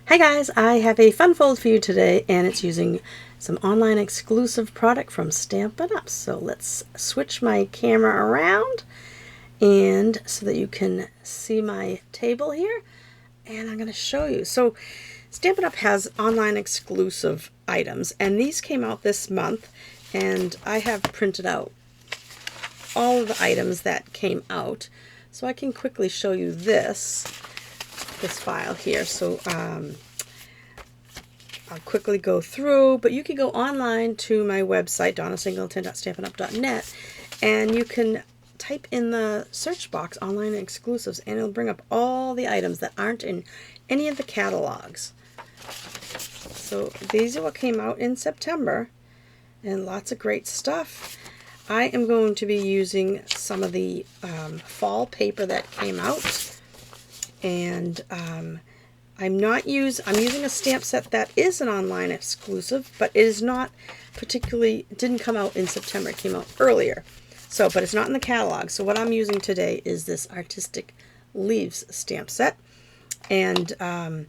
Hi guys, I have a fun fold for you today, and it's using some online exclusive product from Stampin' Up. So let's switch my camera around and so that you can see my table here, and I'm going to show you. So Stampin' Up has online exclusive items, and these came out this month, and I have printed out all of the items that came out, so I can quickly show you this file here. So I'll quickly go through, but you can go online to my website, donnasingleton.stampinup.net, and you can type in the search box online exclusives, and it'll bring up all the items that aren't in any of the catalogs. So these are what came out in September, and lots of great stuff. I am going to be using some of the fall paper that came out, and I'm using a stamp set that is an online exclusive, but it is not particularly, it didn't come out in September, it came out earlier. So, but it's not in the catalog. So what I'm using today is this Artistic Leaves stamp set. And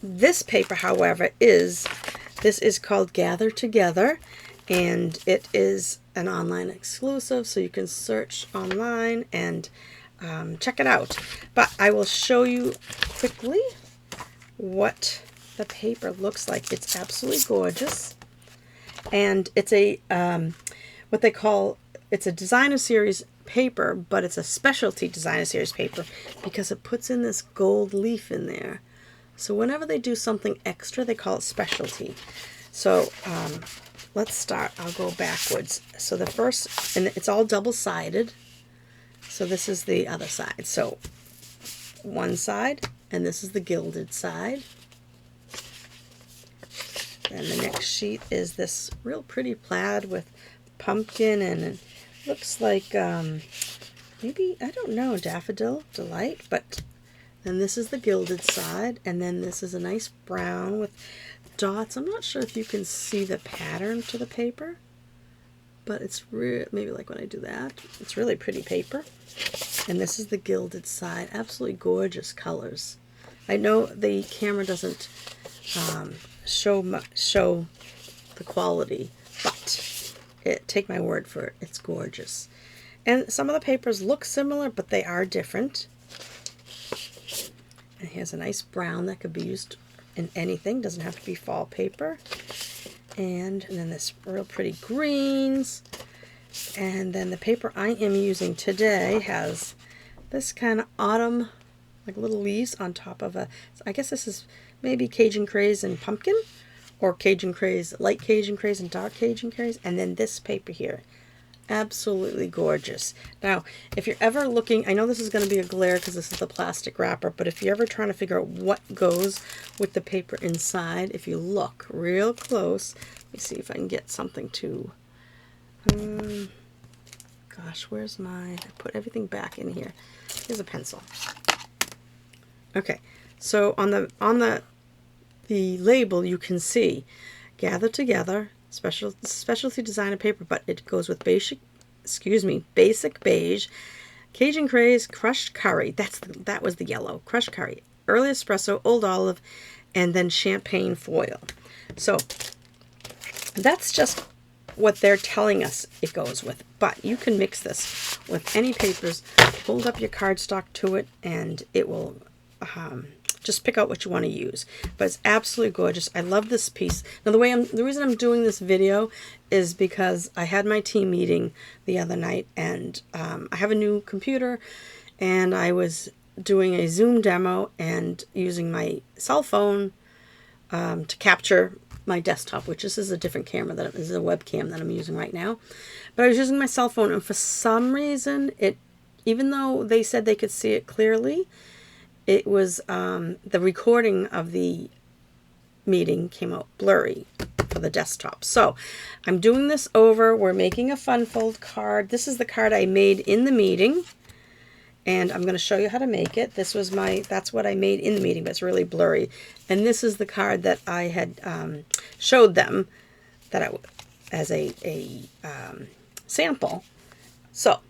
this paper, however, this is called Gather Together, and it is an online exclusive, so you can search online and check it out. But I will show you quickly what the paper looks like. It's absolutely gorgeous, and it's a what they call, it's a designer series paper, but it's a specialty designer series paper because it puts in this gold leaf in there. So whenever they do something extra, they call it specialty. So let's start. I'll go backwards. So the first, and it's all double-sided. So this is the other side. So one side, and this is the gilded side. And the next sheet is this real pretty plaid with pumpkin, and it looks like maybe, I don't know, Daffodil Delight. But then this is the gilded side, and then this is a nice brown with dots. I'm not sure if you can see the pattern to the paper, but it's maybe like when I do that. It's really pretty paper. And this is the gilded side. Absolutely gorgeous colors. I know the camera doesn't show the quality, but take my word for it, it's gorgeous. And some of the papers look similar, but they are different. And here's a nice brown that could be used in anything. Doesn't have to be fall paper. And then this real pretty greens. And then the paper I am using today has this kind of autumn, like little leaves on top of I guess this is maybe Cajun Craze and pumpkin, or Cajun Craze, light Cajun Craze and dark Cajun Craze. And then this paper here, absolutely gorgeous. Now, if you're ever looking, I know this is going to be a glare because this is the plastic wrapper, but if you're ever trying to figure out what goes with the paper inside, if you look real close, let me see if I can get something to, gosh, where's I put everything back in here. Here's a pencil. Okay, so on the label you can see Gather Together, specialty designer paper, but it goes with basic beige, Cajun Craze, crushed curry. That was the yellow, crushed curry, early espresso, old olive, and then champagne foil. So that's just what they're telling us it goes with, but you can mix this with any papers, hold up your cardstock to it, and it will just pick out what you want to use. But it's absolutely gorgeous. I love this piece. Now the reason I'm doing this video is because I had my team meeting the other night, and I have a new computer, and I was doing a Zoom demo and using my cell phone to capture my desktop, which this is a different camera, this is a webcam that I'm using right now. But I was using my cell phone, and for some reason, even though they said they could see it clearly, it was the recording of the meeting came out blurry for the desktop. So I'm doing this over. We're making a fun fold card. This is the card I made in the meeting, and I'm going to show you how to make it. That's what I made in the meeting, but it's really blurry. And this is the card that I had showed them as a sample. So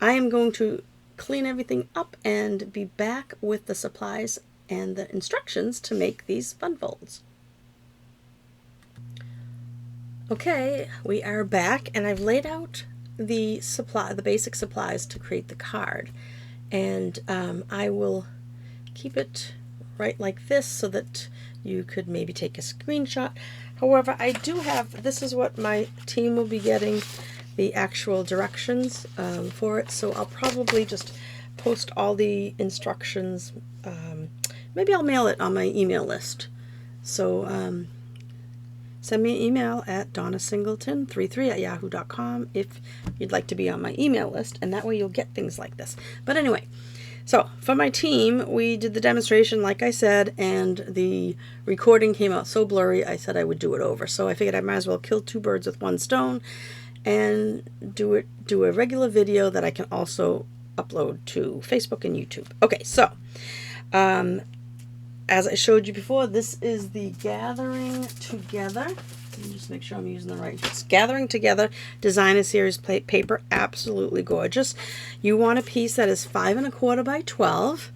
I am going to clean everything up and be back with the supplies and the instructions to make these fun folds. Okay, we are back, and I've laid out the basic supplies to create the card, and I will keep it right like this so that you could maybe take a screenshot. However, I do have, this is what my team will be getting, the actual directions for it, so I'll probably just post all the instructions. Maybe I'll mail it on my email list. So send me an email at donnasingleton33@yahoo.com if you'd like to be on my email list, and that way you'll get things like this. But anyway, so for my team, we did the demonstration like I said, and the recording came out so blurry I said I would do it over. So I figured I might as well kill two birds with one stone and do a regular video that I can also upload to Facebook and YouTube. Okay, so as I showed you before, this is the Gathering Together. Let me just make sure I'm using the right. It's Gathering Together Designer Series paper. Absolutely gorgeous. You want a piece that is 5 1/4 by 12.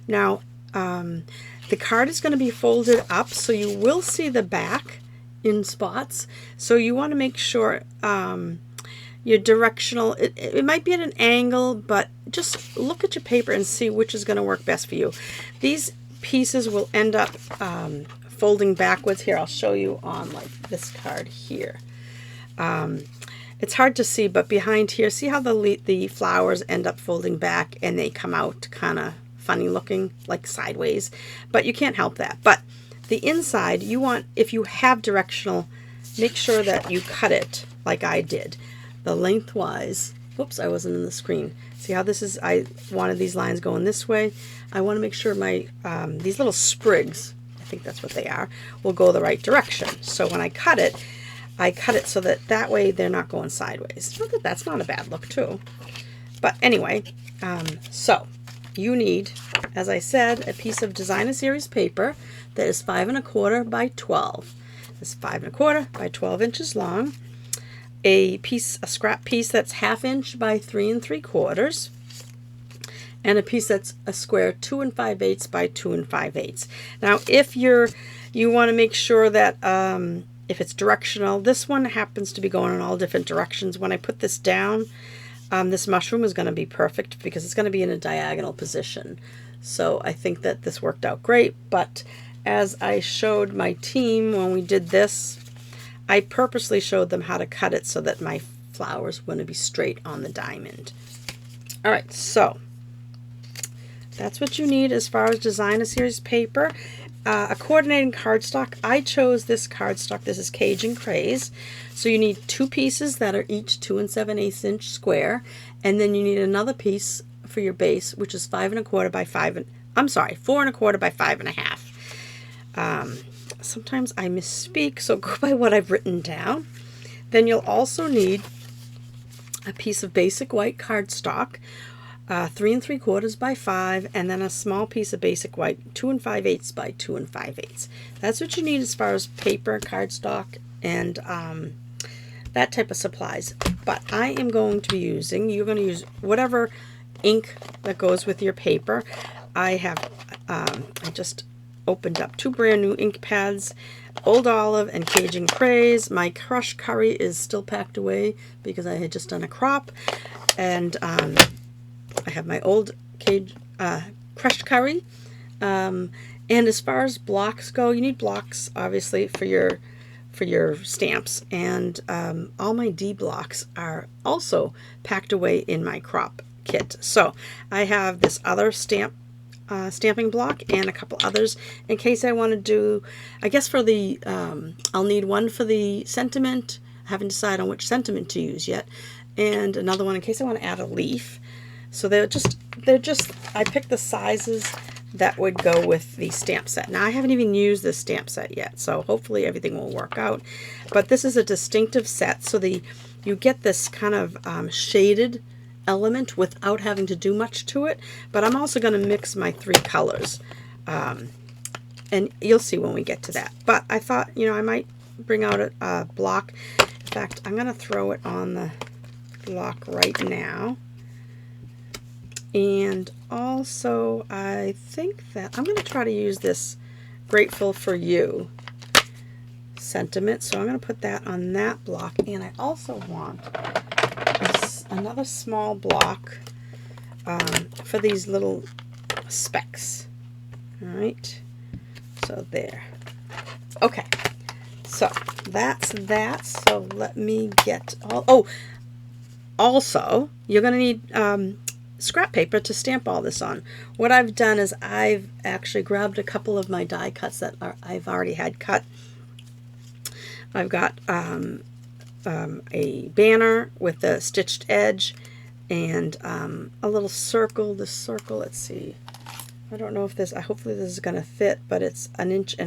Now, the card is going to be folded up, so you will see the back in spots. So you want to make sure your directional, it might be at an angle, but just look at your paper and see which is going to work best for you. These pieces will end up folding backwards. Here, I'll show you on like this card here. It's hard to see, but behind here, see how the flowers end up folding back and they come out kind of funny looking, like sideways, but you can't help that. But the inside, you want, if you have directional, make sure that you cut it like I did, the lengthwise. Whoops, I wasn't in the screen. See how this is, I wanted these lines going this way. I want to make sure my, these little sprigs, I think that's what they are, will go the right direction. So when I cut it so that way they're not going sideways. Not that that's not a bad look too. But anyway, so you need, as I said, a piece of Designer Series paper that is 5 1/4 by 12. It's 5 1/4 by 12 inches long. A scrap piece that's 1/2 inch by 3 3/4, and a piece that's a square 2 5/8 by 2 5/8. Now, if you want to make sure that if it's directional, this one happens to be going in all different directions. When I put this down, this mushroom is going to be perfect because it's going to be in a diagonal position. So I think that this worked out great. But as I showed my team when we did this, I purposely showed them how to cut it so that my flowers were going to be straight on the diamond. All right, so that's what you need as far as Designer Series paper. A coordinating cardstock. I chose this cardstock. This is Cajun Craze. So you need 2 pieces that are each 2 7/8 inch square, and then you need another piece for your base, which is 5 1/4 by 4 1/4 by 5 1/2. Sometimes I misspeak, so go by what I've written down. Then you'll also need a piece of basic white cardstock, 3 3/4 by 5, and then a small piece of basic white, 2 5/8 by 2 5/8. That's what you need as far as paper, cardstock, and that type of supplies. But I am going to be using, you're going to use whatever ink that goes with your paper. I have, I just opened up 2 brand new ink pads, Old Olive and Cajun Craze. My crushed curry is still packed away because I had just done a crop, and I have my old crushed curry. And as far as blocks go, you need blocks obviously for your stamps, and all my D blocks are also packed away in my crop kit. So I have this other stamping block and a couple others in case I want to do, I guess for the I'll need one for the sentiment. I haven't decided on which sentiment to use yet, and another one in case I want to add a leaf. So they're just I picked the sizes that would go with the stamp set. Now I haven't even used this stamp set yet, so hopefully everything will work out. But this is a distinctive set, so you get this kind of shaded element without having to do much to it. But I'm also going to mix my 3 colors, and you'll see when we get to that. But I thought, you know, I might bring out a block. In fact, I'm going to throw it on the block right now. And also, I think that I'm going to try to use this Grateful for You sentiment. So I'm going to put that on that block. And I also want another small block for these little specks. All right. So there. Okay. So that's that. So let me get all... Oh, also, you're going to need scrap paper to stamp all this on. What I've done is I've actually grabbed a couple of my die cuts that I've already had cut. I've got a banner with the stitched edge and a little circle. This circle, let's see. I don't know if this, hopefully this is going to fit, but it's 1.25 inches.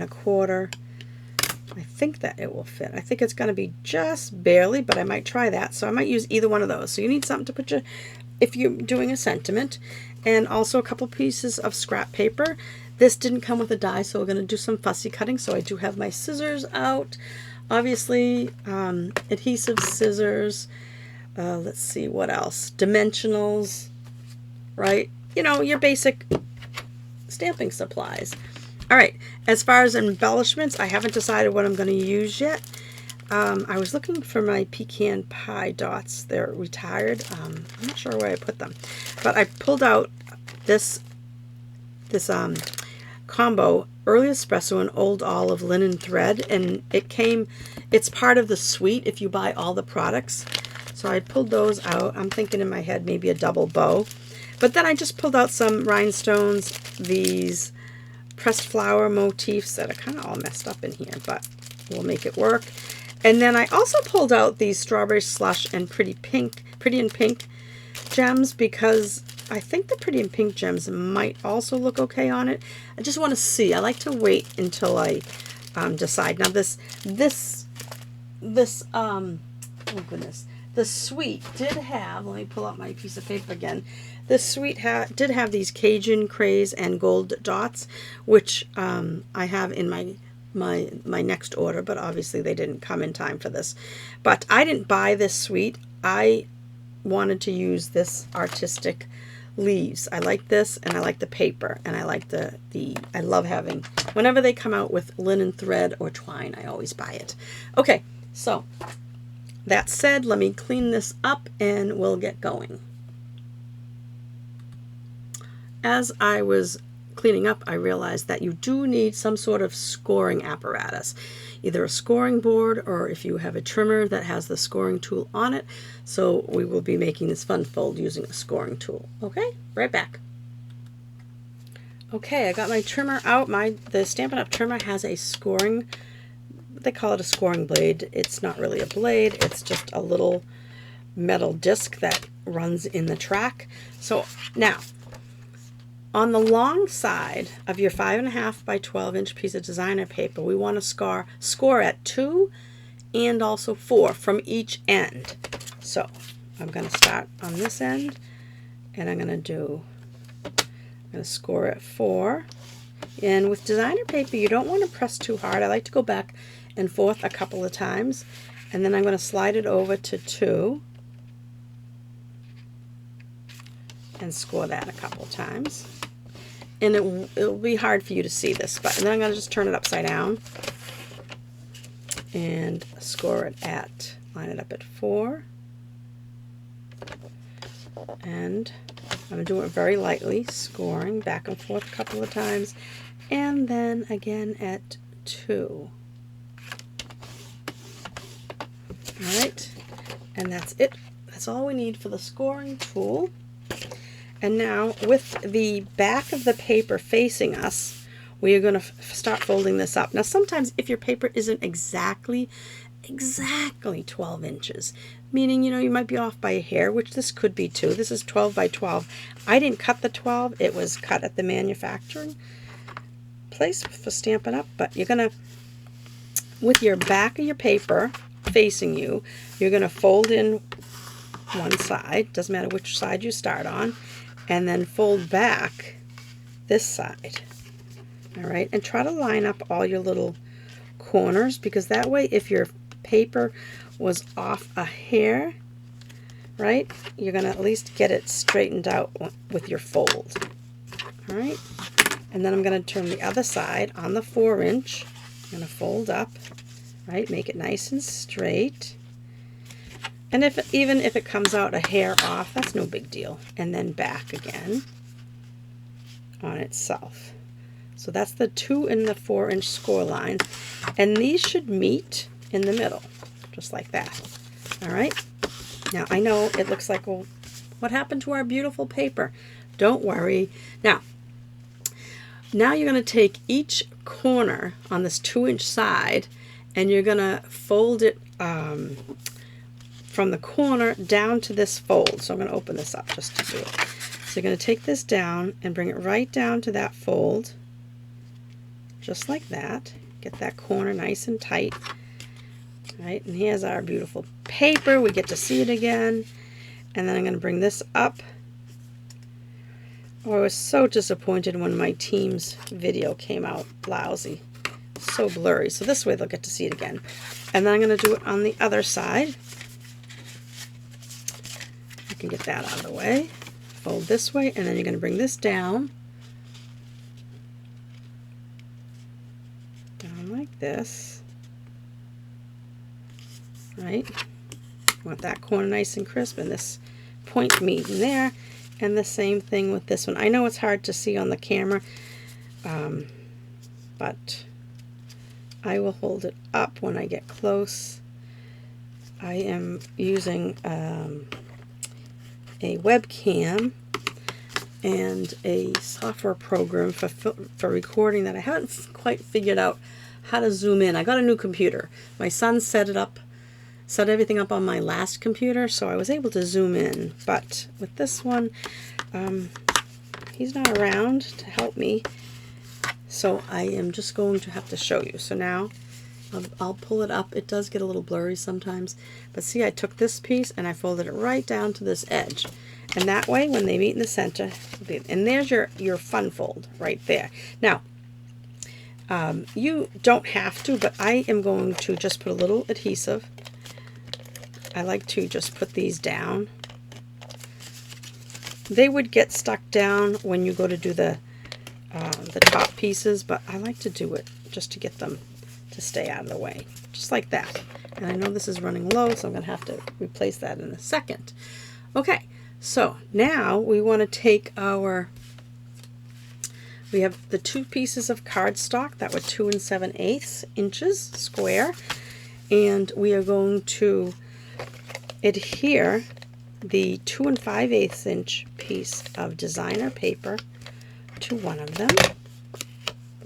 I think that it will fit. I think it's going to be just barely, but I might try that. So I might use either one of those. So you need something to put your, if you're doing a sentiment, and also a couple pieces of scrap paper. This didn't come with a die, so we're going to do some fussy cutting. So I do have my scissors out. Obviously, adhesive scissors. Let's see, what else? Dimensionals, right? You know, your basic stamping supplies. All right, as far as embellishments, I haven't decided what I'm going to use yet. I was looking for my pecan pie dots. They're retired. I'm not sure where I put them. But I pulled out this combo, Early Espresso and Old Olive linen thread, and it's part of the suite if you buy all the products. So I pulled those out. I'm thinking in my head maybe a double bow. But then I just pulled out some rhinestones, these pressed flower motifs that are kind of all messed up in here, but we'll make it work. And then I also pulled out these Strawberry Slush and Pretty in Pink gems, because I think the Pretty in Pink gems might also look okay on it. I just want to see. I like to wait until I decide. Now oh goodness, the suite did have, let me pull out my piece of paper again. The suite did have these Cajun craze and gold dots, which I have in my next order, but obviously they didn't come in time for this. But I didn't buy this suite. I wanted to use this artistic leaves. I like this, and I like the paper, and I like I love having, whenever they come out with linen thread or twine, I always buy it. Okay, so that said, let me clean this up and we'll get going. As I was cleaning up, I realized that you do need some sort of scoring apparatus, either a scoring board or if you have a trimmer that has the scoring tool on it. So we will be making this fun fold using a scoring tool. Okay, right back. Okay, I got my trimmer out. The Stampin' Up! Trimmer has a scoring, they call it a scoring blade. It's not really a blade, it's just a little metal disc that runs in the track. So now, on the long side of your 5.5 by 12 inch piece of designer paper, we want to score at 2 and also 4 from each end. So I'm going to start on this end, and I'm going to score at 4. And with designer paper, you don't want to press too hard. I like to go back and forth a couple of times, and then I'm going to slide it over to 2 and score that a couple of times. And it'll be hard for you to see this, but and then I'm going to just turn it upside down and score it line it up at 4. And I'm doing it very lightly, scoring back and forth a couple of times, and then again at 2. Alright, and that's it. That's all we need for the scoring tool. And now, with the back of the paper facing us, we are going to start folding this up. Now, sometimes if your paper isn't exactly 12 inches, meaning, you know, you might be off by a hair, which this could be too. This is 12 by 12. I didn't cut the 12. It was cut at the manufacturing place for Stampin' Up! But you're going to, with your back of your paper facing you, you're going to fold in one side. Doesn't matter which side you start on. And then fold back this side. All right, and try to line up all your little corners, because that way if your paper was off a hair, right, you're going to at least get it straightened out with your fold. All right, and then I'm going to turn the other side on the 4-inch. I'm going to fold up, right, make it nice and straight. And even if it comes out a hair off, that's no big deal. And then back again on itself. So that's the 2 and the 4-inch score lines. And these should meet in the middle, just like that. All right. Now, I know it looks like, well, what happened to our beautiful paper? Don't worry. Now you're going to take each corner on this 2-inch side, and you're going to fold it from the corner down to this fold. So I'm going to open this up just to do it. So you're going to take this down and bring it right down to that fold, just like that. Get that corner nice and tight. All right, and here's our beautiful paper. We get to see it again. And then I'm going to bring this up. Oh, I was so disappointed when my team's video came out lousy. So blurry. So this way they'll get to see it again. And then I'm going to do it on the other side. I can get that out of the way. Fold this way, and then you're going to bring this down. Down like this. Right? Want that corner nice and crisp, and this point meeting there. And the same thing with this one. I know it's hard to see on the camera, but I will hold it up when I get close. I am using a webcam and a software program for recording that I haven't quite figured out how to zoom in. I got a new computer. My son set everything up on my last computer, so I was able to zoom in. But with this one, he's not around to help me, so I am just going to have to show you. So now I'll pull it up. It does get a little blurry sometimes, but see, I took this piece and I folded it right down to this edge, and that way when they meet in the center, and there's your fun fold right there. Now you don't have to, but I am going to just put a little adhesive. I like to just put these down. They would get stuck down when you go to do the top pieces, but I like to do it just to get them to stay out of the way, just like that. And I know this is running low, so I'm going to have to replace that in a second. Okay, so now we want to take we have the 2 pieces of cardstock that were 2 7/8 inches square, and we are going to adhere the 2 5/8 inch piece of designer paper to one of them,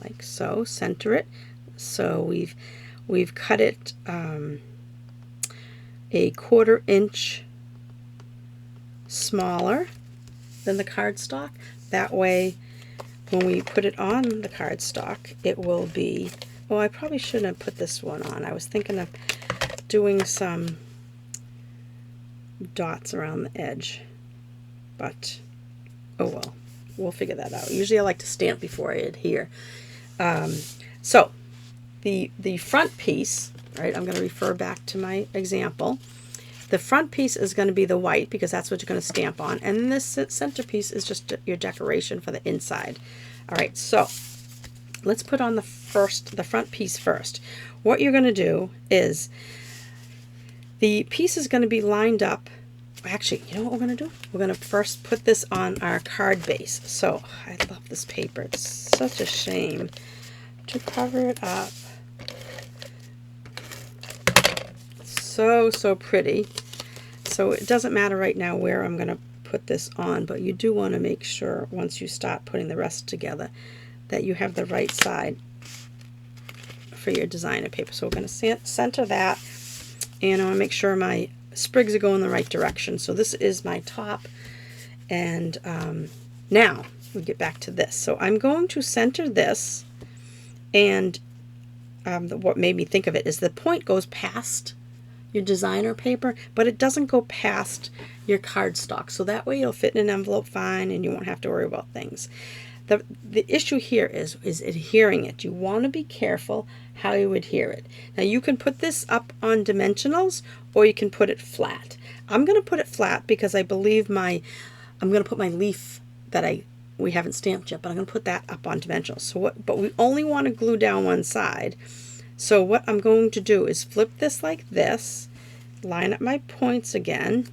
like so. Center it. So we've cut it a 1/4 inch smaller than the cardstock. That way, when we put it on the cardstock, it will be. Oh, I probably shouldn't have put this one on. I was thinking of doing some dots around the edge, but oh well, we'll figure that out. Usually I like to stamp before I adhere. So the front piece, right, I'm going to refer back to my example. The front piece is going to be the white because that's what you're going to stamp on, and this center piece is just your decoration for the inside. All right, so let's put on the front piece first. What you're going to do is the piece is going to be lined up. Actually, you know what we're going to do? We're going to first put this on our card base. So I love this paper. It's such a shame to cover it up. So pretty. So it doesn't matter right now where I'm going to put this on, but you do want to make sure once you start putting the rest together that you have the right side for your designer paper. So we're going to center that, and I want to make sure my sprigs are going the right direction. So this is my top, and now we get back to this. So I'm going to center this, and what made me think of it is the point goes past your designer paper, but it doesn't go past your cardstock. So that way you'll fit in an envelope fine and you won't have to worry about things. the issue here is adhering it. You want to be careful how you adhere it. Now you can put this up on dimensionals or you can put it flat. I'm going to put it flat because I believe I'm going to put my leaf that we haven't stamped yet, but I'm going to put that up on dimensionals. So but we only want to glue down one side. So what I'm going to do is flip this like this, line up my points again,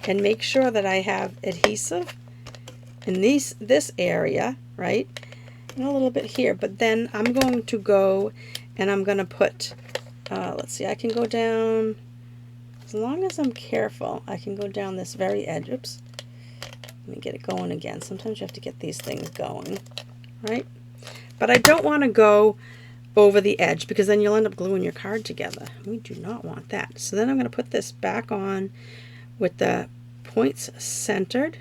and make sure that I have adhesive in this area, right? And a little bit here, but then I'm going to go and I'm going to put, let's see, I can go down, as long as I'm careful, I can go down this very edge. Oops. Let me get it going again. Sometimes you have to get these things going, right? But I don't want to go over the edge because then you'll end up gluing your card together. We do not want that. So then I'm going to put this back on with the points centered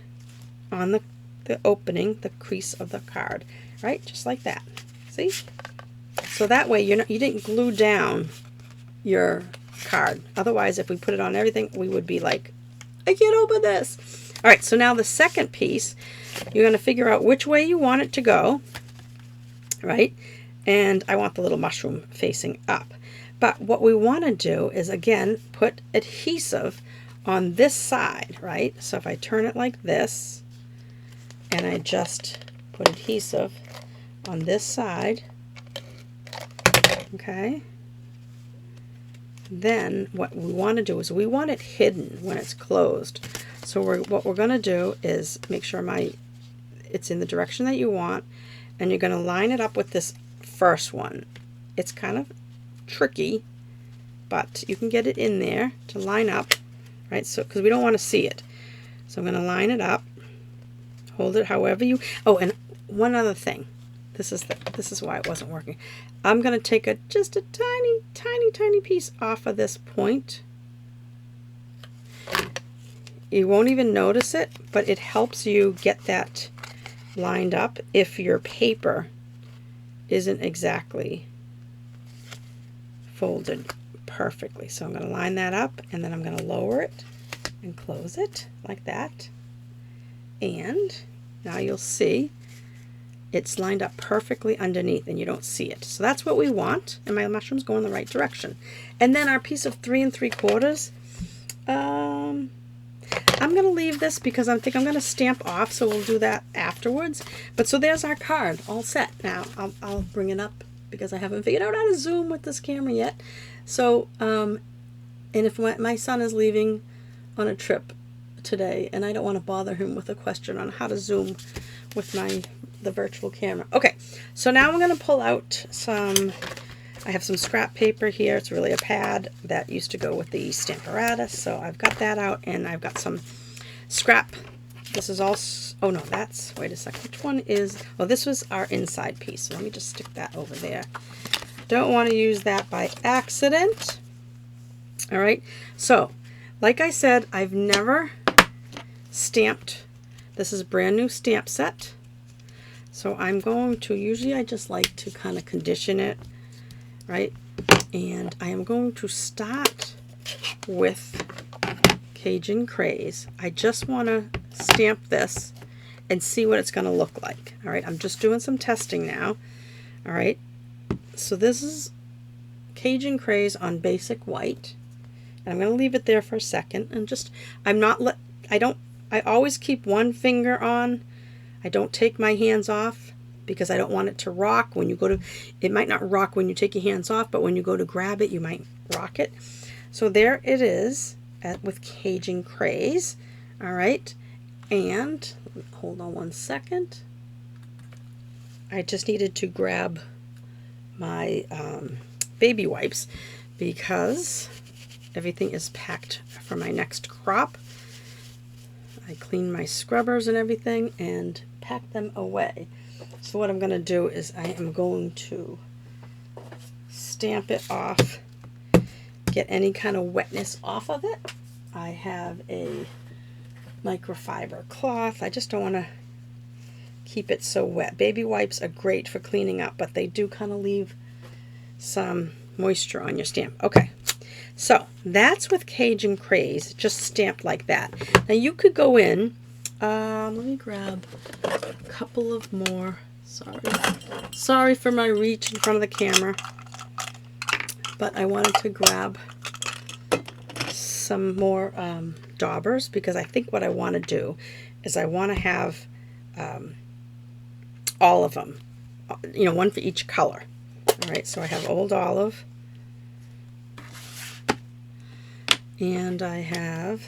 on the opening, the crease of the card, right? Just like that. See? So that way you didn't glue down your card. Otherwise, if we put it on everything, we would be like, I can't open this. All right, so now the second piece, you're going to figure out which way you want it to go, right? And I want the little mushroom facing up. But what we want to do is, again, put adhesive on this side, right? So if I turn it like this, and I just put adhesive on this side, okay? Then what we want to do is we want it hidden when it's closed. So what we're going to do is make sure it's in the direction that you want, and you're going to line it up with this first one. It's kind of tricky, but you can get it in there to line up, right? So because we don't want to see it. So I'm going to line it up, hold it however you. Oh, and one other thing. This is why it wasn't working. I'm going to take just a tiny piece off of this point. You won't even notice it, but it helps you get that lined up if your paper isn't exactly folded perfectly. So I'm going to line that up, and then I'm going to lower it and close it like that. And now you'll see it's lined up perfectly underneath and you don't see it. So that's what we want, and my mushroom's going the right direction. And then our piece of 3 3/4, I'm going to leave this because I think I'm going to stamp off, so we'll do that afterwards. But so there's our card all set. Now I'll bring it up because I haven't figured out how to zoom with this camera yet. So, and if my son is leaving on a trip today and I don't want to bother him with a question on how to zoom with the virtual camera. Okay, so now I'm going to pull out I have some scrap paper here. It's really a pad that used to go with the Stamparatus. So I've got that out, and I've got some scrap. This is all, oh no, wait a second. Which one is, oh, this was our inside piece. So let me just stick that over there. Don't want to use that by accident. All right, so like I said, I've never stamped. This is a brand new stamp set. So I'm going to, usually I just like to kind of condition it, right? And I am going to start with Cajun Craze. I just want to stamp this and see what it's going to look like. All right, I'm just doing some testing now. All right, so this is Cajun Craze on basic white. And I'm going to leave it there for a second, and just, I always keep one finger on. I don't take my hands off because I don't want it to rock when you go to, it might not rock when you take your hands off, but when you go to grab it, you might rock it. So there it is with Cajun Craze. All right, and hold on one second. I just needed to grab my baby wipes because everything is packed for my next crop. I cleaned my scrubbers and everything and packed them away. So what I'm going to do is I am going to stamp it off, get any kind of wetness off of it. I have a microfiber cloth. I just don't want to keep it so wet. Baby wipes are great for cleaning up, but they do kind of leave some moisture on your stamp. Okay. So that's with Cajun Craze, just stamped like that. Now you could go in Let me grab a couple of more. Sorry for my reach in front of the camera, but I wanted to grab some more daubers, because I think what I want to do is I want to have all of them, you know, one for each color. All right, so I have Old Olive, and I have,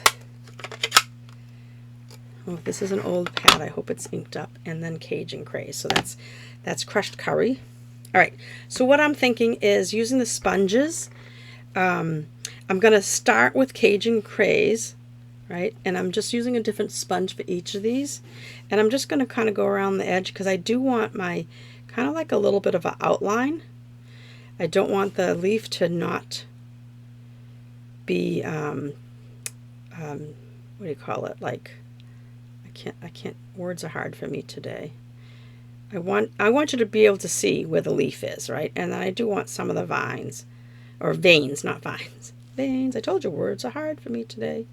oh, this is an old pad, I hope it's inked up, and then Cajun Craze. So that's crushed curry. All right, so what I'm thinking is using the sponges. I'm going to start with Cajun Craze, right? And I'm just using a different sponge for each of these. And I'm just going to kind of go around the edge, because I do want my, kind of like a little bit of an outline. I don't want the leaf to not be, what do you call it? Like, I can't, words are hard for me today. I want you to be able to see where the leaf is, right? And then I do want some of the vines, or veins, not vines. Veins. I told you words are hard for me today.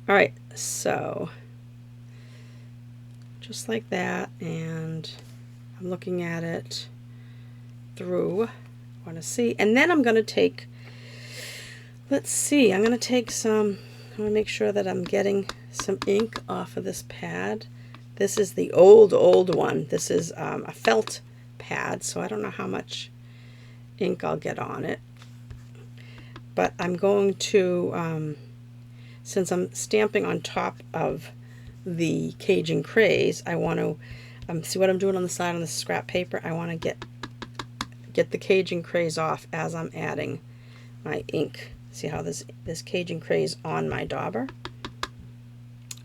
All right, so just like that, and I'm looking at it through. I want to see, and then I'm going to take, let's see, I'm going to take some, I want to make sure that I'm getting some ink off of this pad. This is the old one. This is a felt pad, so I don't know how much ink I'll get on it. But I'm going to, since I'm stamping on top of the Cajun Craze, I want to, see what I'm doing on the side on the scrap paper? I want to get the Cajun Craze off as I'm adding my ink. See how this Cajun Craze on my dauber?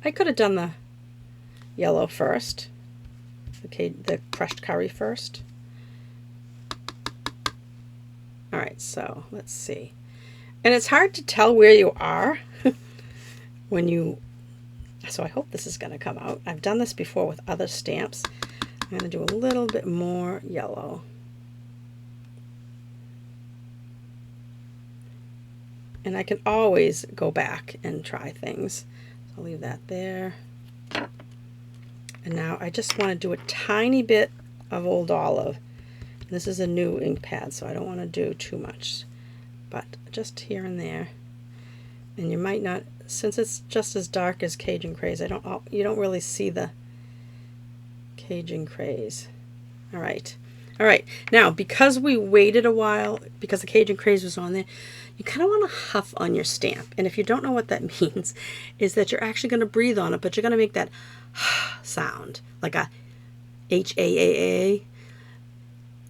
I could have done the yellow first, the crushed curry first. All right, so let's see. And it's hard to tell where you are when you, so I hope this is going to come out. I've done this before with other stamps. I'm going to do a little bit more yellow. And I can always go back and try things. So I'll leave that there. And now I just want to do a tiny bit of Old Olive. This is a new ink pad, so I don't want to do too much, but just here and there. And you might not, since it's just as dark as Cajun Craze, you don't really see the Cajun Craze. All right. All right. Now, because we waited a while, because the Cajun Craze was on there, you kind of want to huff on your stamp. And if you don't know what that means, is that you're actually going to breathe on it, but you're going to make that sound, like a H-A-A-A,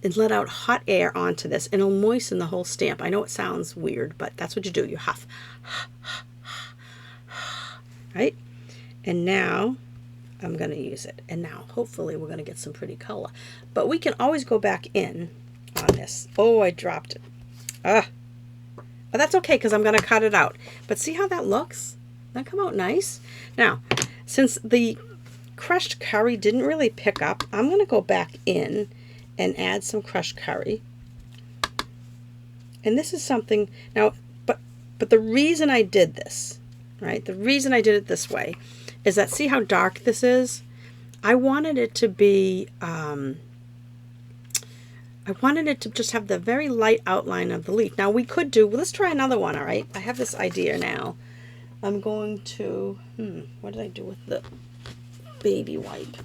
and let out hot air onto this, and it'll moisten the whole stamp. I know it sounds weird, but that's what you do. You huff. Right? And now I'm going to use it. And now hopefully we're going to get some pretty color. But we can always go back in on this. Oh, I dropped it. But that's okay, because I'm going to cut it out. But see how that looks? That come out nice? Now, since the crushed curry didn't really pick up, I'm going to go back in and add some crushed curry. And this is something, now, but the reason I did this, right, the reason I did it this way is that, see how dark this is? I wanted it to be, I wanted it to just have the very light outline of the leaf. Now we could do, well, let's try another one, all right? I have this idea now. I'm going to, what did I do with the baby wipe?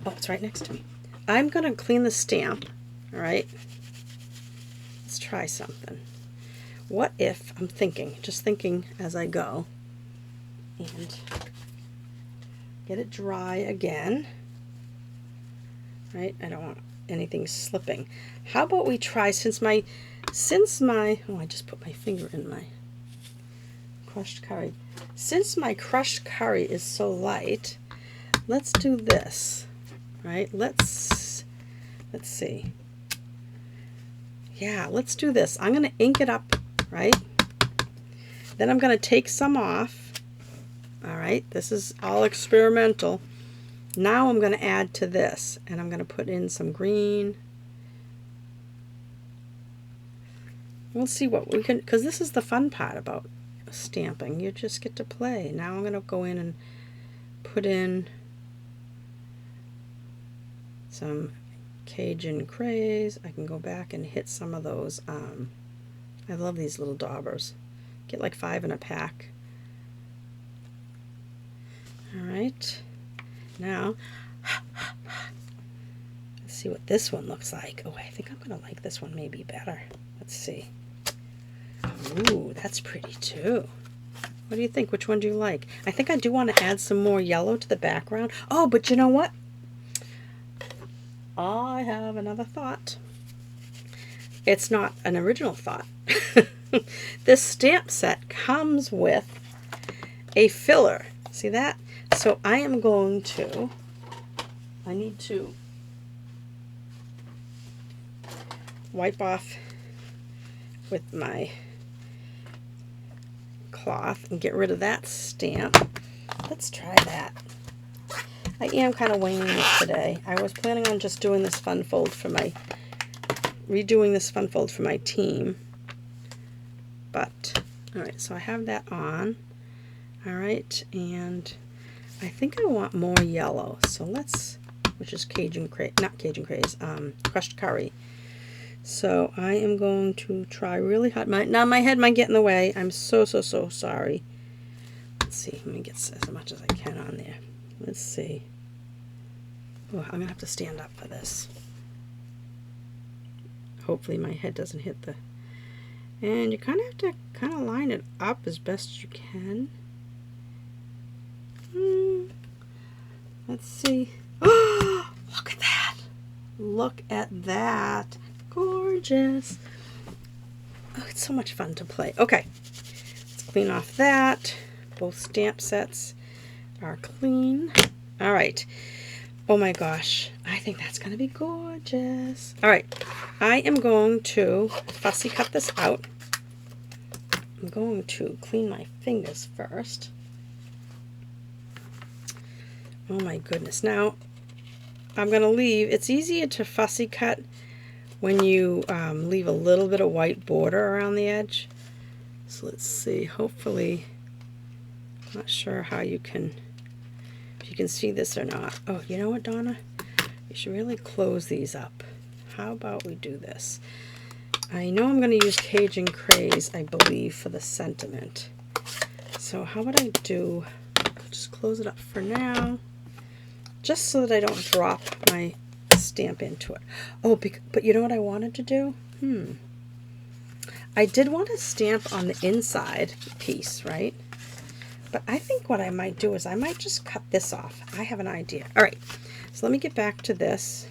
Oh, it's right next to me. I'm going to clean the stamp, all right? Let's try something. What if, I'm thinking, just thinking as I go, and get it dry again, right? I don't want anything slipping. How about we try, since my, oh, I just put my finger in my crushed curry. Since my crushed curry is so light, let's do this, right? Let's see. Yeah, let's do this. I'm going to ink it up, right? Then I'm going to take some off. All right, this is all experimental. Now I'm going to add to this, and I'm going to put in some green. We'll see what we can, because this is the fun part about stamping. You just get to play. Now I'm going to go in and put in some Cajun craze. I can go back and hit some of those. I love these little daubers. Get like 5 in a pack. Alright, now let's see what this one looks like. Oh, I think I'm going to like this one maybe better. Let's see. Ooh, that's pretty too. What do you think? Which one do you like? I think I do want to add some more yellow to the background. Oh, but you know what? I have another thought. It's not an original thought. This stamp set comes with a filler. See that? So I am going to, I need to wipe off with my cloth and get rid of that stamp. Let's try that. I am kind of winging it today. I was planning on just doing this fun fold for my, redoing this fun fold for my team. But, alright, so I have that on. Alright, and I think I want more yellow. So let's, which is Cajun craze, not Cajun craze, crushed curry. So I am going to try really hard. Now my head might get in the way. I'm so sorry. Let's see, let me get as much as I can on there. Let's see. Oh, I'm going to have to stand up for this. Hopefully my head doesn't hit the... And you kind of have to kind of line it up as best you can. Let's see. Oh, look at that. Look at that. Gorgeous. Oh, it's so much fun to play. Okay, let's clean off that. Both stamp sets are clean. All right. Oh my gosh, I think that's going to be gorgeous. All right, I am going to fussy cut this out. I'm going to clean my fingers first. Oh my goodness. Now, I'm going to leave, it's easier to fussy cut when you leave a little bit of white border around the edge. So let's see, hopefully, I'm not sure how you can, if you can see this or not. Oh, you know what, Donna? You should really close these up. How about we do this? I know I'm going to use Cajun Craze, I believe, for the sentiment. So how would I do, I'll just close it up for now, just so that I don't drop my stamp into it. Oh, but you know what I wanted to do? I did want to stamp on the inside piece, right? But I think what I might do is I might just cut this off. I have an idea. All right, so let me get back to this.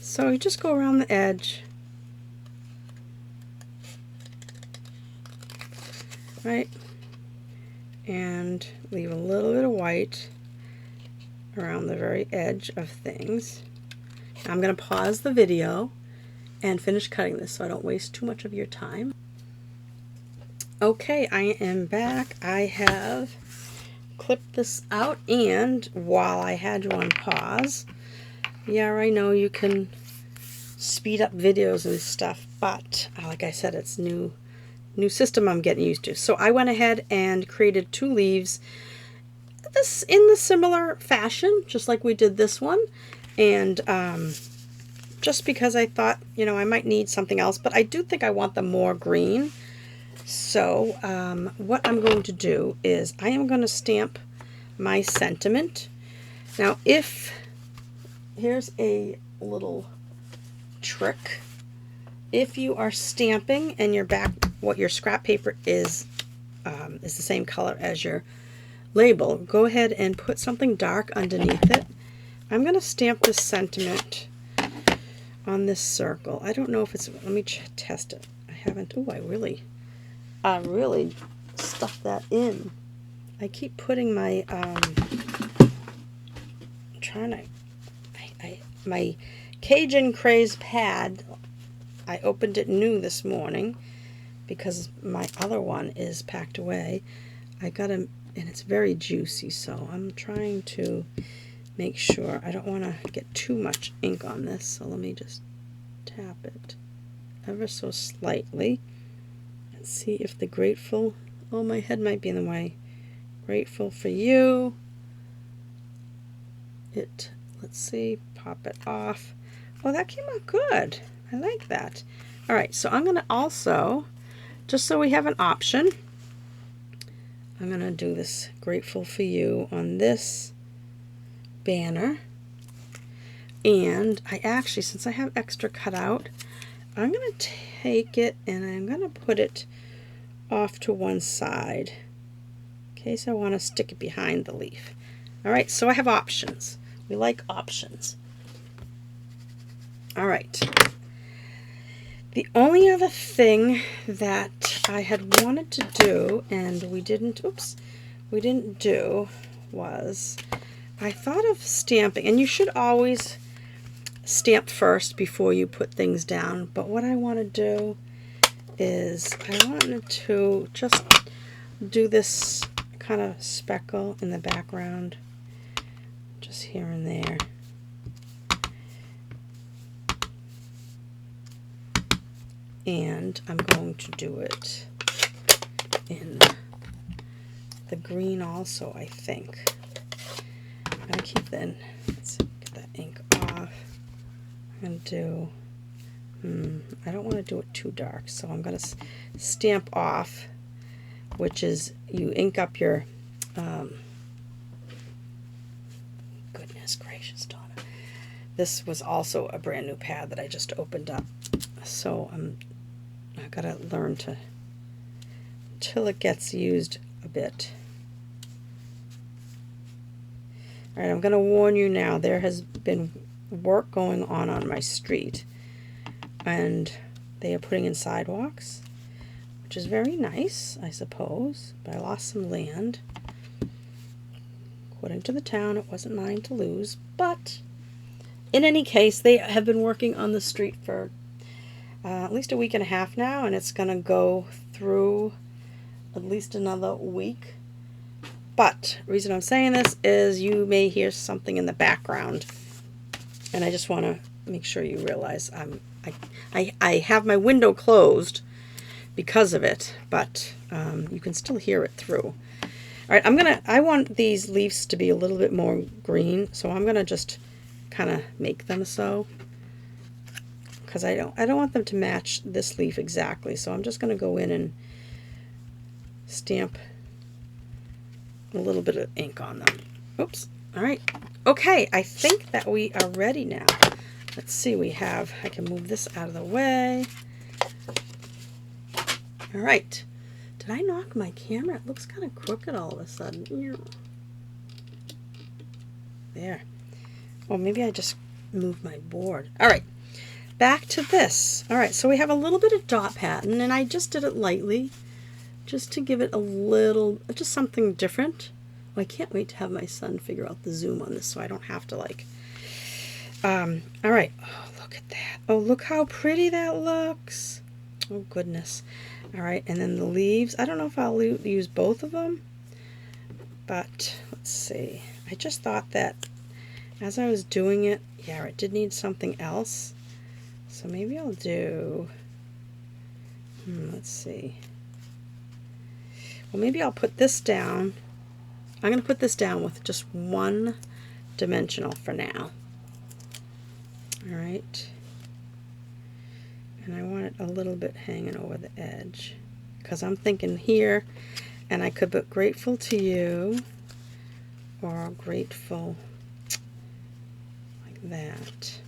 So you just go around the edge, right? And leave a little bit of white around the very edge of things. Now I'm going to pause the video and finish cutting this so I don't waste too much of your time. Okay, I am back. I have clipped this out, and while I had you on pause, yeah, I know you can speed up videos and stuff, but like I said, it's new system I'm getting used to. So I went ahead and created 2 leaves this in the similar fashion, just like we did this one, and just because I thought, you know, I might need something else, but I do think I want them more green. So what I'm going to do is I am going to stamp my sentiment. Now, here's a little trick. If you are stamping and what your scrap paper is the same color as your label, go ahead and put something dark underneath it. I'm going to stamp this sentiment on this circle. I don't know if it's, let me test it. I haven't, oh, I really stuffed that in. I keep putting my, my Cajun Craze pad, I opened it new this morning because my other one is packed away. I got them, and it's very juicy, so I'm trying to make sure. I don't want to get too much ink on this, so let me just tap it ever so slightly and see if the grateful Oh, my head might be in the way. Grateful for you. Let's see, pop it off. Oh, that came out good. I like that. All right, so I'm going to also, just so we have an option, I'm going to do this grateful for you on this banner. And I actually, since I have extra cut out, I'm going to take it and I'm going to put it off to one side in case I want to stick it behind the leaf. All right, so I have options. We like options. All right. The only other thing that I had wanted to do and we didn't do was I thought of stamping, and you should always stamp first before you put things down, but what I want to do is I wanted to just do this kind of speckle in the background, just here and there. And I'm going to do it in the green also, I think. I'm going to keep that in. Let's get that ink off. I'm going to do, I don't want to do it too dark, so I'm going to stamp off, which is you ink up your, goodness gracious, Donna. This was also a brand new pad that I just opened up, so I've got to learn to, until it gets used a bit. All right, I'm going to warn you now, there has been work going on my street, and they are putting in sidewalks, which is very nice, I suppose, but I lost some land. According to the town, it wasn't mine to lose, but in any case, they have been working on the street for at least a week and a half now, and it's going to go through at least another week. But the reason I'm saying this is you may hear something in the background, and I just want to make sure you realize I have my window closed because of it, but you can still hear it through. All right, I want these leaves to be a little bit more green, so I'm gonna just kind of make them so, because I don't want them to match this leaf exactly. So I'm just gonna go in and stamp a little bit of ink on them. Oops. All right. Okay, I think that we are ready now. Let's see, I can move this out of the way. All right. Did I knock my camera? It looks kind of crooked all of a sudden. Yeah. There. Oh, maybe I just moved my board. All right. Back to this. All right, so we have a little bit of dot pattern, and I just did it lightly, just to give it a little, just something different. Well, I can't wait to have my son figure out the zoom on this so I don't have to like, all right. Oh, look at that. Oh, look how pretty that looks. Oh, goodness. All right, and then the leaves. I don't know if I'll use both of them, but let's see. I just thought that as I was doing it, yeah, it did need something else. So maybe I'll do, let's see. Well, maybe I'll put this down. I'm going to put this down with just one dimensional for now. All right. And I want it a little bit hanging over the edge, because I'm thinking here, and I could put grateful to you, or grateful like that.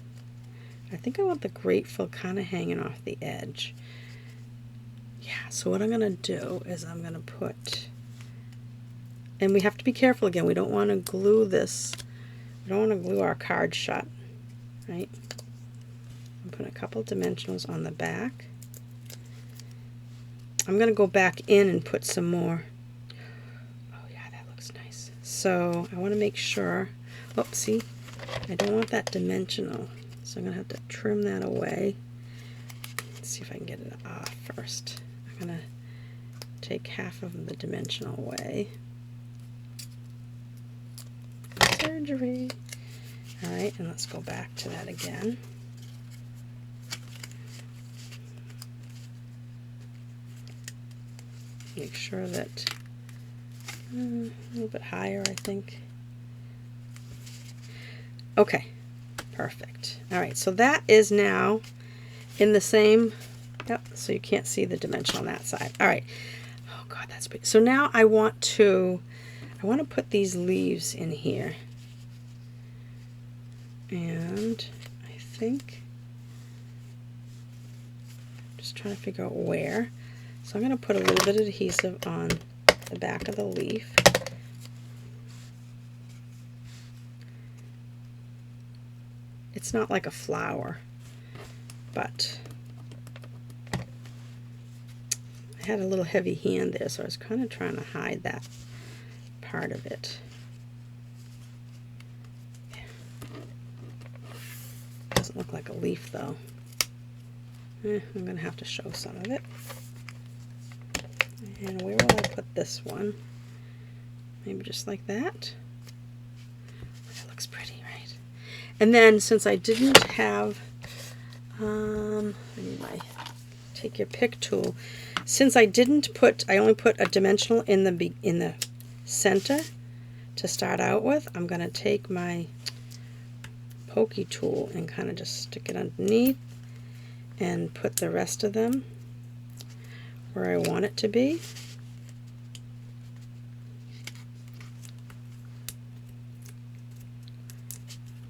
I think I want the grateful kind of hanging off the edge. Yeah, so what I'm going to do is I'm going to put, and we have to be careful again, we don't want to glue this, we don't want to glue our card shut, right? I'm putting a couple dimensionals on the back. I'm going to go back in and put some more. Oh yeah, that looks nice. So I want to make sure, oh, see, I don't want that dimensional. So I'm going to have to trim that away. Let's see if I can get it off first. I'm going to take half of the dimensional away. Surgery. All right, and let's go back to that again. Make sure that a little bit higher, I think. Okay, perfect. All right, so that is now in the same, yep, so you can't see the dimension on that side. All right. Oh God, that's big. So now I want to put these leaves in here. And I think, just trying to figure out where. So I'm going to put a little bit of adhesive on the back of the leaf. It's not like a flower, but I had a little heavy hand there, so I was kind of trying to hide that part of it. Doesn't look like a leaf though. I'm going to have to show some of it. And where will I put this one? Maybe just like that. That looks pretty, right? And then since I didn't have, I need my take your pick tool. Since I didn't put, I only put a dimensional in the center to start out with, I'm going to take my pokey tool and kind of just stick it underneath and put the rest of them where I want it to be.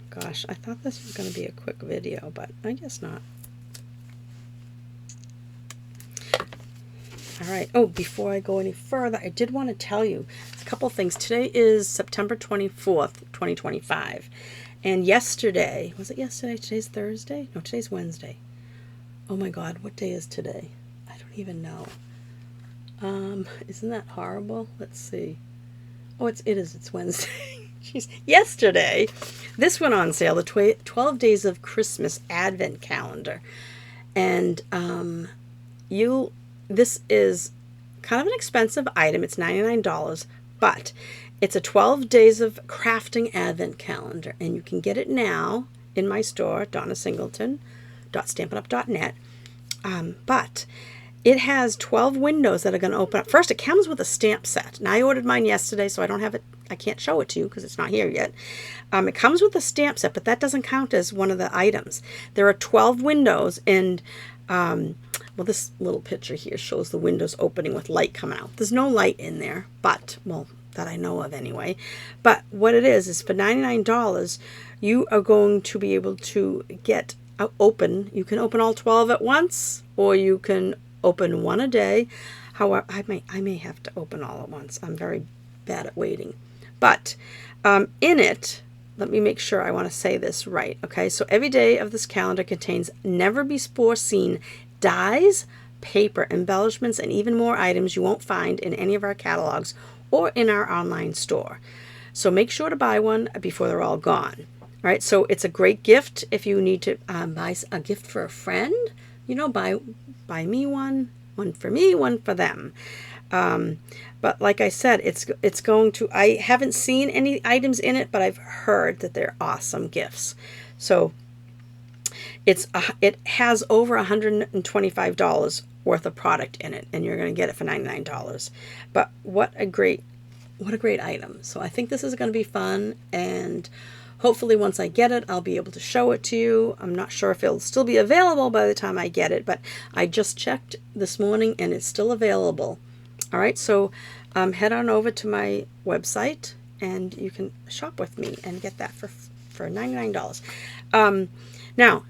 Gosh, I thought this was going to be a quick video, but I guess not. All right. Oh, before I go any further, I did want to tell you a couple things. Today is September 24th, 2025. And yesterday, was it yesterday? Today's Thursday? No, today's Wednesday. Oh my God, what day is today? I don't even know. Isn't that horrible? Let's see. Oh, it is. It's Wednesday. Jeez. Yesterday, this went on sale, the 12 Days of Christmas Advent Calendar. And this is kind of an expensive item. It's $99, but it's a 12 Days of Crafting Advent Calendar. And you can get it now in my store, donnasingleton.stampinup.net. But it has 12 windows that are going to open up. First, it comes with a stamp set. Now, I ordered mine yesterday, so I don't have it. I can't show it to you because it's not here yet. It comes with a stamp set, but that doesn't count as one of the items. There are 12 windows, and well, this little picture here shows the windows opening with light coming out. There's no light in there, but, well, that I know of anyway. But what it is for $99, you are going to be able to get open. You can open all 12 at once, or you can open one a day. However, I may have to open all at once. I'm very bad at waiting. But in it, let me make sure I want to say this right. Okay, so every day of this calendar contains never before seen dies, paper, embellishments, and even more items you won't find in any of our catalogs or in our online store. So make sure to buy one before they're all gone. All right, so it's a great gift if you need to buy a gift for a friend. You know, buy me one for me, one for them. But like I said, it's going to, I haven't seen any items in it, but I've heard that they're awesome gifts. So it has over $125 worth of product in it, and you're going to get it for $99. But what a great item. So I think this is going to be fun, and hopefully once I get it, I'll be able to show it to you. I'm not sure if it'll still be available by the time I get it, but I just checked this morning and it's still available. All right, so head on over to my website and you can shop with me and get that for $99. Now,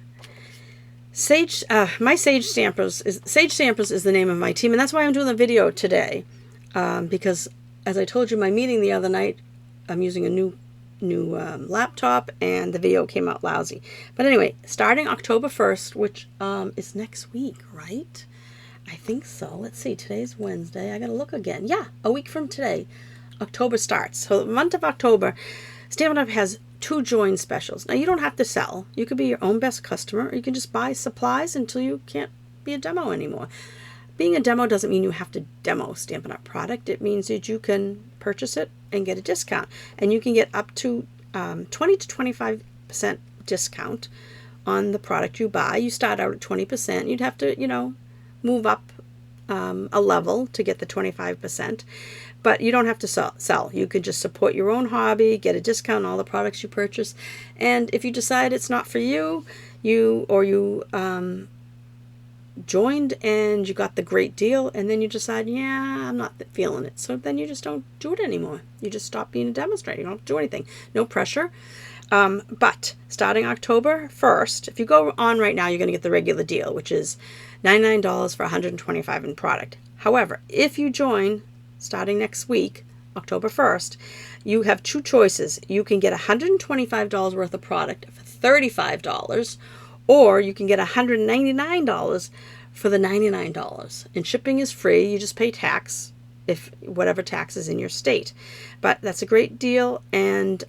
my Sage Stampers is the name of my team, and that's why I'm doing the video today, because as I told you, my meeting the other night, I'm using a new laptop and the video came out lousy. But anyway, starting October 1st, which is next week, right? I think so. Let's see. Today's Wednesday. I gotta look again. Yeah, a week from today, October starts. So the month of October, Stampin' Up! Has 2 join specials. Now, you don't have to sell. You could be your own best customer, or you can just buy supplies until you can't be a demo anymore. Being a demo doesn't mean you have to demo Stampin' Up! Product. It means that you can purchase it and get a discount. And you can get up to 20 to 25% discount on the product you buy. You start out at 20%. You'd have to, move up a level to get the 25%, but you don't have to sell. You could just support your own hobby, get a discount on all the products you purchase, and if you decide it's not for you, you joined and you got the great deal, and then you decide, yeah, I'm not feeling it, so then you just don't do it anymore. You just stop being a demonstrator. You don't have to do anything. No pressure. But starting October 1st, if you go on right now, you're going to get the regular deal, which is $99 for $125 in product. However, if you join starting next week, October 1st, you have two choices. You can get $125 worth of product for $35, or you can get $199 for the $99. And shipping is free. You just pay tax, if whatever tax is in your state. But that's a great deal, and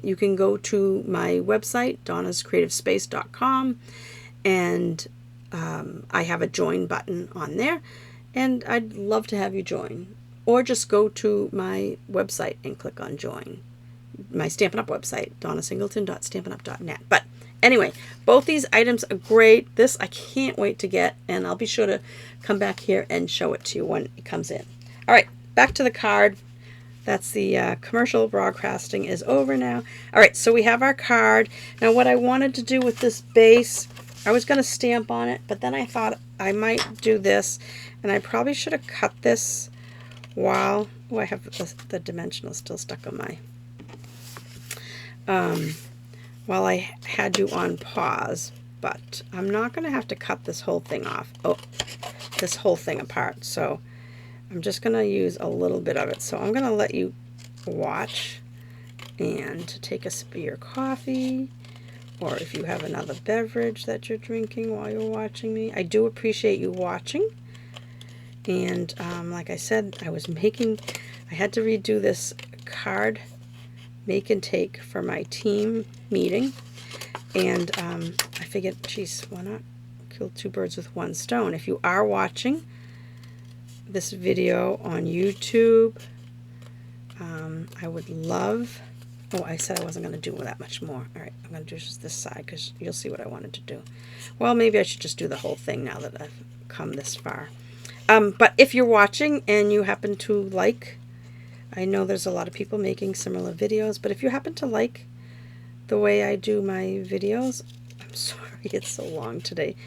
you can go to my website, donnascreativespace.com, and I have a join button on there, and I'd love to have you join. Or just go to my website and click on join. My Stampin' Up! Website, donnasingleton.stampinup.net. But anyway, both these items are great. This I can't wait to get, and I'll be sure to come back here and show it to you when it comes in. All right, back to the card. That's the commercial broadcasting is over now. All right, so we have our card. Now what I wanted to do with this base, I was going to stamp on it, but then I thought I might do this, and I probably should have cut this while, oh, I have the dimensional still stuck on my, while I had you on pause, but I'm not going to have to cut this whole thing off, this whole thing apart, so I'm just going to use a little bit of it. So I'm going to let you watch and take a sip of your coffee, or if you have another beverage that you're drinking while you're watching me. I do appreciate you watching. And like I said, I had to redo this card make and take for my team meeting. And I figured, geez, why not kill two birds with one stone? If you are watching this video on YouTube, I would love, oh, I said I wasn't going to do that much more. All right, I'm going to do just this side because you'll see what I wanted to do. Well, maybe I should just do the whole thing now that I've come this far. But if you're watching and you happen to like, I know there's a lot of people making similar videos, but if you happen to like the way I do my videos, I'm sorry it's so long today,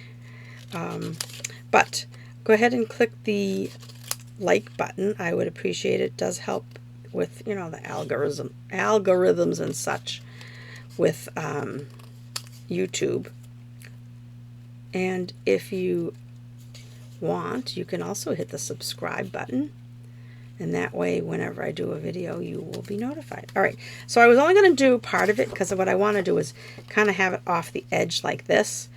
but go ahead and click the like button. I would appreciate it. It does help with, you know, the algorithms and such with YouTube. And if you want, you can also hit the subscribe button, and that way whenever I do a video you will be notified. All right, so I was only going to do part of it because what I want to do is kind of have it off the edge like this,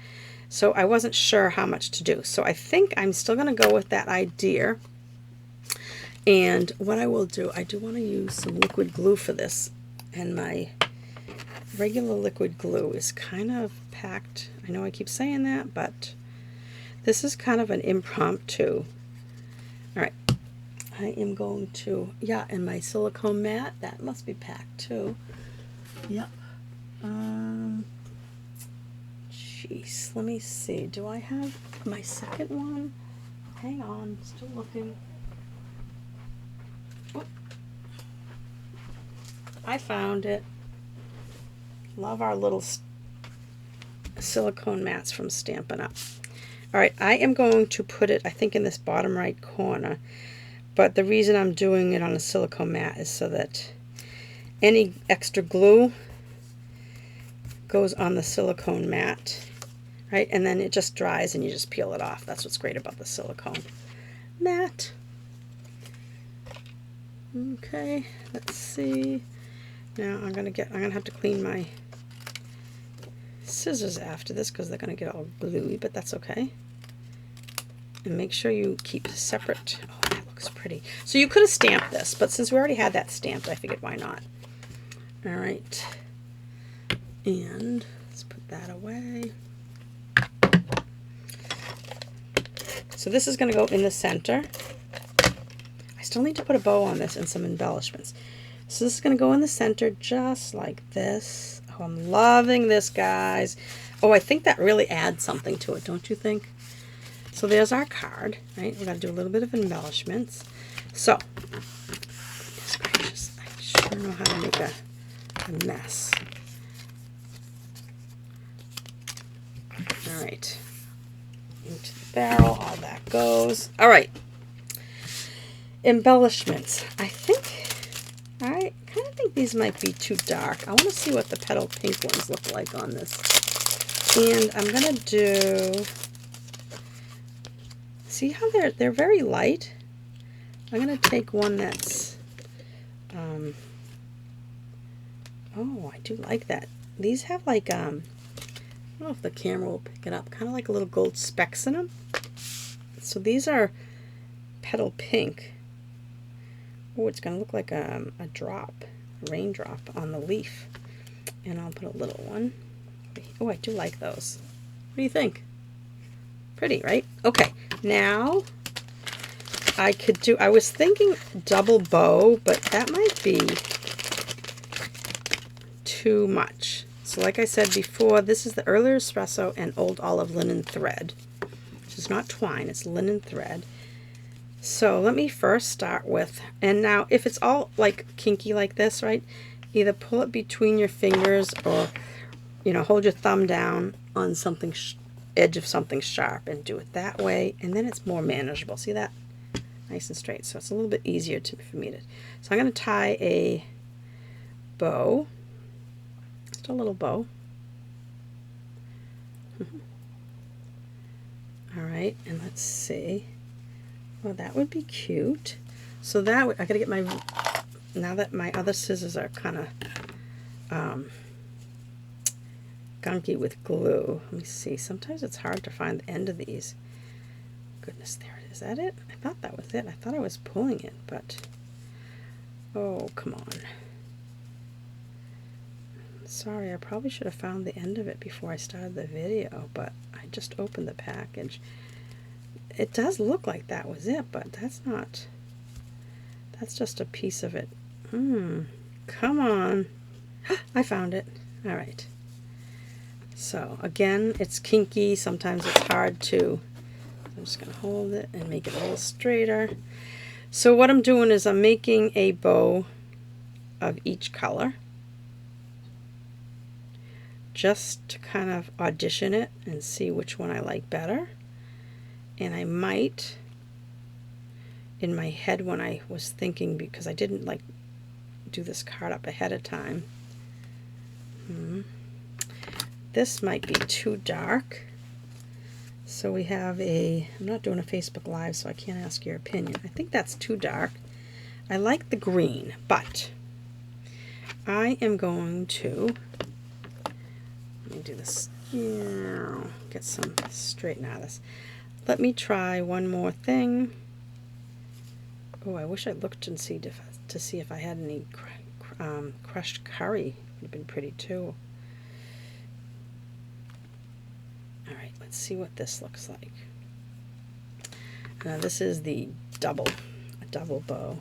so I wasn't sure how much to do, so I think I'm still going to go with that idea. And what I will do, I do want to use some liquid glue for this, and my regular liquid glue is kind of packed. I know I keep saying that, but this is kind of an impromptu. All right, I am going to, yeah, and my silicone mat, that must be packed too. Yep. Jeez, let me see. Do I have my second one? Hang on, still looking. Oh. I found it. Love our little silicone mats from Stampin' Up! All right, I am going to put it, I think, in this bottom right corner. But the reason I'm doing it on a silicone mat is so that any extra glue goes on the silicone mat, right? And then it just dries and you just peel it off. That's what's great about the silicone mat. Okay, let's see. Now I'm gonna have to clean my scissors after this because they're gonna get all gluey, but that's okay. And make sure you keep separate. Oh, that looks pretty. So you could have stamped this, but since we already had that stamped, I figured why not. All right, and let's put that away. So this is gonna go in the center. I still need to put a bow on this and some embellishments. So this is going to go in the center just like this. Oh, I'm loving this, guys. Oh, I think that really adds something to it, don't you think? So there's our card, right? We've got to do a little bit of embellishments. So, goodness gracious, I sure know how to make a mess. All right, into the barrel, all that goes. All right, embellishments. I kind of think these might be too dark. I want to see what the petal pink ones look like on this. And I'm going to do, see how they're very light? I'm going to take one that's, oh, I do like that. These have like, I don't know if the camera will pick it up, kind of like a little gold specks in them. So these are petal pink. Oh, it's going to look like a drop, a raindrop on the leaf. And I'll put a little one. Oh, I do like those. What do you think? Pretty, right? Okay, now I could do, I was thinking double bow, but that might be too much. So like I said before, this is the earlier espresso and old olive linen thread, which is not twine, it's linen thread. So let me first start with, and now if it's all like kinky like this, right, either pull it between your fingers or, you know, hold your thumb down on something, edge of something sharp and do it that way, and then it's more manageable. See that? Nice and straight. So it's a little bit easier for me to, so I'm going to tie a bow, just a little bow. All right, and let's see. Well, that would be cute. So that I got to get my, now that my other scissors are kind of gunky with glue. Let me see. Sometimes it's hard to find the end of these. Goodness, there it is. Is that it? I thought that was it. I thought I was pulling it, but oh, come on. Sorry, I probably should have found the end of it before I started the video, but I just opened the package. It does look like that was it, but that's not. That's just a piece of it. Come on. I found it. All right. So again, it's kinky. Sometimes it's hard to. I'm just going to hold it and make it a little straighter. So what I'm doing is I'm making a bow of each color, just to kind of audition it and see which one I like better. And I might, in my head when I was thinking, because I didn't like do this card up ahead of time, this might be too dark. So we have a, I'm not doing a Facebook Live, so I can't ask your opinion. I think that's too dark. I like the green, but I am going to, let me do this, get some straighten out of this. Let me try one more thing. Oh, I wish I looked and see to see if I had any crushed curry. Would have been pretty too. All right, let's see what this looks like. Now this is the double bow.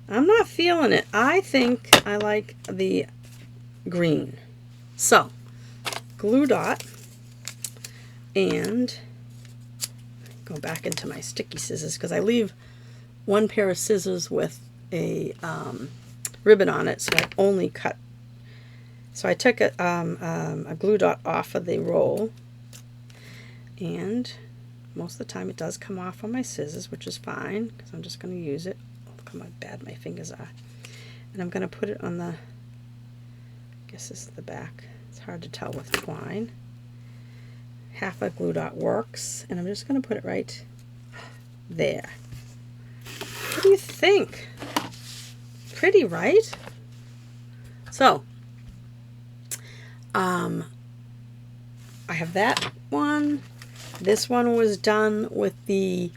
I'm not feeling it. I think I like the green. So, glue dot and go back into my sticky scissors because I leave one pair of scissors with a ribbon on it, so I only cut. So I took a glue dot off of the roll, and most of the time it does come off on my scissors, which is fine because I'm just going to use it. Look how bad my fingers are. And I'm going to put it on the, I guess this is the back. It's hard to tell with twine. Half a glue dot works, and I'm just going to put it right there. What do you think? Pretty, right? So, I have that one. This one was done with the,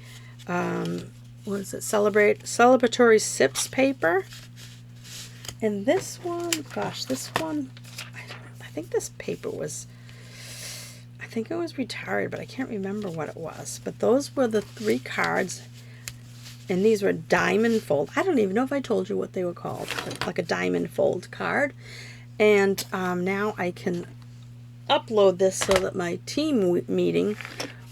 what is it, celebratory sips paper. And this one, gosh, this one, I think this paper was, I think it was retired, but I can't remember what it was. But those were the 3 cards, and these were diamond fold. I don't even know if I told you what they were called, but like a diamond fold card. And now I can upload this so that my team meeting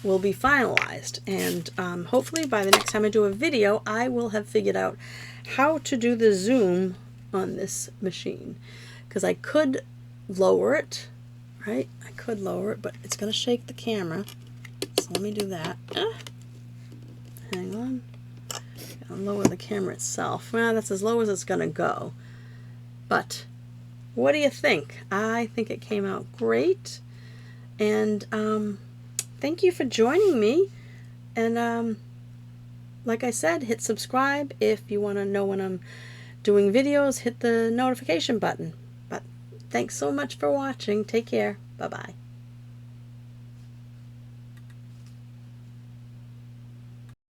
will be finalized. And hopefully by the next time I do a video, I will have figured out how to do the zoom on this machine. Because I could lower it, right? I could lower it, but it's going to shake the camera. So let me do that. Hang on. I'll lower the camera itself. Well, that's as low as it's going to go. But what do you think? I think it came out great. And thank you for joining me. And like I said, hit subscribe. If you want to know when I'm doing videos, hit the notification button. But thanks so much for watching. Take care. Bye-bye.